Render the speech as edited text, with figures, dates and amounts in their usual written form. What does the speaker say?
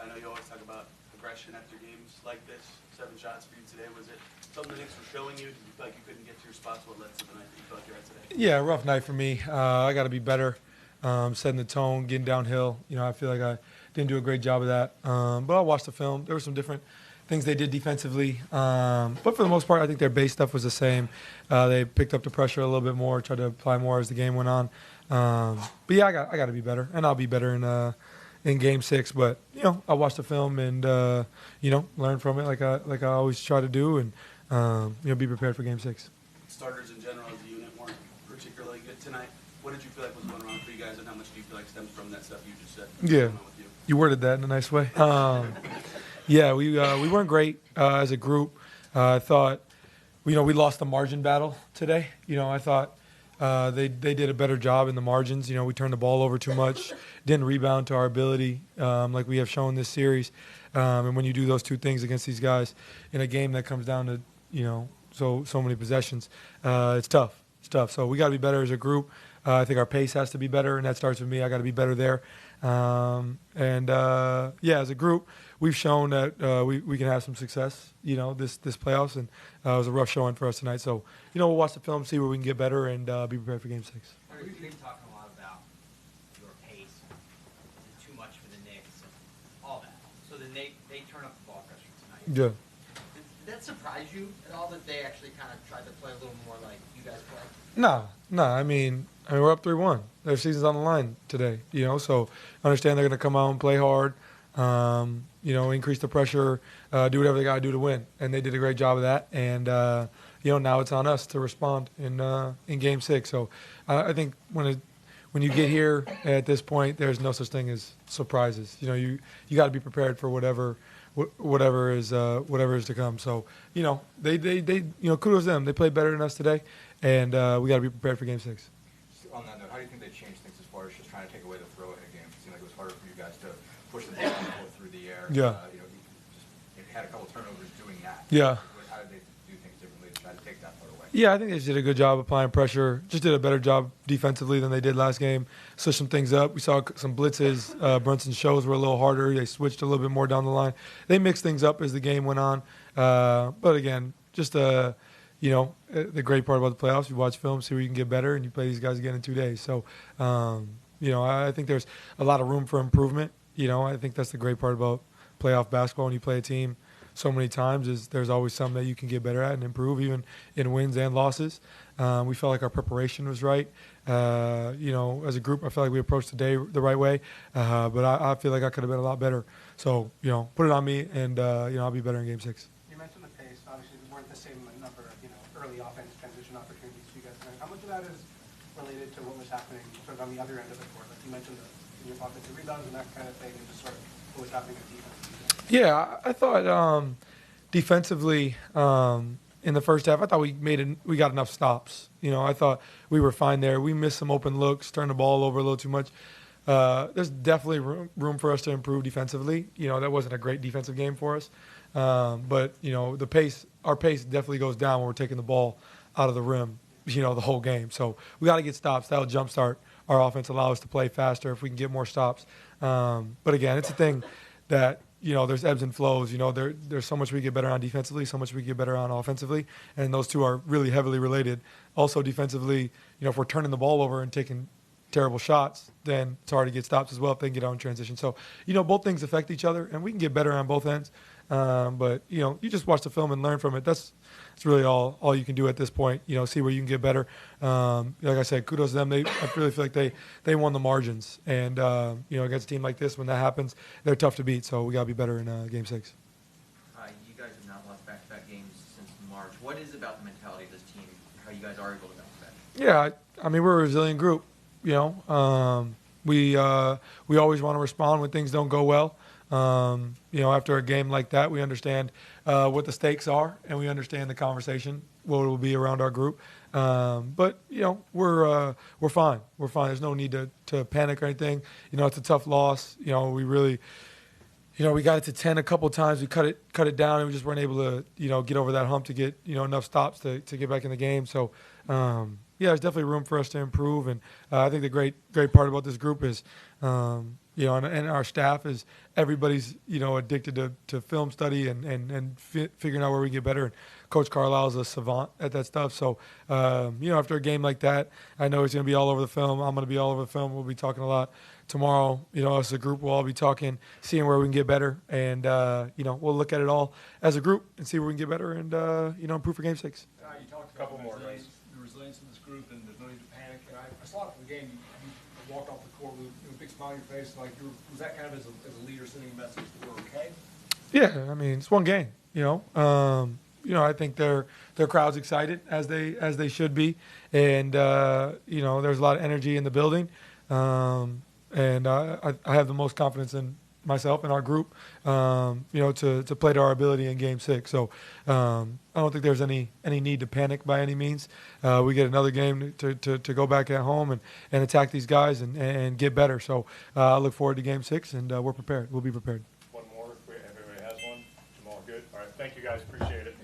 I know you always talk about aggression after games like this. 7 shots for you today. Was it something the Knicks were showing you? Did you feel like you couldn't get to your spots? What led to the night that you felt like you're at today? Yeah, rough night for me. I got to be better, setting the tone, getting downhill. I feel like I didn't do a great job of that. But I watched the film. There were some different things they did defensively. But for the most part, I think their base stuff was the same. They picked up the pressure a little bit more, tried to apply more as the game went on. But yeah, I got to be better, and I'll be better in Game 6. But I watched the film and learn from it like I always try to do, and be prepared for Game 6. Starters in general as a unit weren't particularly good tonight. What did you feel like was going wrong for you guys, and how much do you feel like stems from that stuff you just said? Yeah, you worded that in a nice way. Yeah, we weren't great as a group. I thought, we lost the margin battle today. I thought they did a better job in the margins. We turned the ball over too much, didn't rebound to our ability like we have shown this series. And when you do those two things against these guys in a game that comes down to so many possessions, it's tough. It's tough. So we got to be better as a group. I think our pace has to be better, and that starts with me. I got to be better there. As a group, we've shown that we can have some success, this playoffs, and it was a rough showing for us tonight. So, we'll watch the film, see where we can get better, and be prepared for Game 6. You've been talking a lot about your pace. Is it too much for the Knicks? All that. So then they turn up the ball pressure tonight. Yeah. Did that surprise you at all that they actually kind of tried to play a little more like you guys play? No. I mean, we're up 3-1. Their season's on the line today, so I understand they're going to come out and play hard, increase the pressure, do whatever they got to do to win. And they did a great job of that. And, now it's on us to respond in Game 6. So I think when you get here at this point, there's no such thing as surprises. You got to be prepared for whatever is to come. So, they kudos to them. They played better than us today, and we got to be prepared for Game 6. On that note, how do you think they changed things as far as just trying to take away the throw in a game? It seemed like it was harder for you guys to push the ball through the air. Yeah. You had a couple turnovers doing that. Yeah. How did they do things differently to try to take that part away? Yeah, I think they just did a good job applying pressure. Just did a better job defensively than they did last game. Switched some things up. We saw some blitzes. Brunson's shows were a little harder. They switched a little bit more down the line. They mixed things up as the game went on. But again, just the great part about the playoffs, you watch film, see where you can get better, and you play these guys again in 2 days. So, I think there's a lot of room for improvement. I think that's the great part about playoff basketball. When you play a team so many times, is there's always something that you can get better at and improve, even in wins and losses. We felt like our preparation was right. As a group, I felt like we approached the day the right way. But I feel like I could have been a lot better. So, put it on me, and, I'll be better in Game 6. You mentioned the pace. Obviously, we weren't the same number of, early offense transition opportunities for you guys tonight. How much of that is related to what was happening sort of on the other end of the court? Like you mentioned your offensive rebounds and that kind of thing, and just sort of what was happening on defense. Yeah, I thought defensively in the first half, I thought we got enough stops. I thought we were fine there. We missed some open looks, turned the ball over a little too much. There's definitely room for us to improve defensively. That wasn't a great defensive game for us. But our pace definitely goes down when we're taking the ball out of the rim, the whole game. So we got to get stops. That'll jumpstart our offense, allow us to play faster if we can get more stops. But again, it's a thing that, there's ebbs and flows. There's so much we get better on defensively, so much we get better on offensively, and those two are really heavily related. Also defensively, if we're turning the ball over and taking terrible shots, then it's hard to get stops as well if they can get out in transition. So, both things affect each other, and we can get better on both ends. But, you just watch the film and learn from it. That's really all you can do at this point, see where you can get better. Like I said, kudos to them. I really feel like they won the margins. And, against a team like this, when that happens, they're tough to beat. So we got to be better in Game 6. You guys have not lost back-to-back games since March. What is about the mentality of this team, how you guys are able to bounce back? Yeah, I mean, we're a resilient group. We always want to respond when things don't go well. After a game like that, we understand what the stakes are, and we understand the conversation, what it will be around our group. But we're fine. We're fine. There's no need to panic or anything. It's a tough loss. We really, we got it to 10 a couple times. We cut it down, and we just weren't able to, get over that hump to get enough stops to get back in the game. So. There's definitely room for us to improve, and I think the great part about this group is, You know, and our staff is everybody's, you know, addicted to film study and figuring out where we can get better. And Coach Carlisle's a savant at that stuff. So, you know, after a game like that, I know he's going to be all over the film. I'm going to be all over the film. We'll be talking a lot tomorrow. You know, as a group, we'll all be talking, seeing where we can get better. And, you know, we'll look at it all as a group and see where we can get better and, you know, improve for Game 6. You talked about Couple more, guys. the resilience of this group, and there's no need to panic. And I saw it from the game. You walked off the court with a big smile on your face. Like, was that kind of as a leader sending a message that we're okay? Yeah, I mean, it's one game, you know. You know, I think their crowd's excited as they should be, and you know, there's a lot of energy in the building, and I have the most confidence in myself and our group, you know, to play to our ability in Game 6. So I don't think there's any need to panic by any means. We get another game to go back at home and attack these guys and get better. So I look forward to Game 6, and we're prepared. We'll be prepared. One more, if everybody has one. Jamal, good. All right, thank you guys, appreciate it.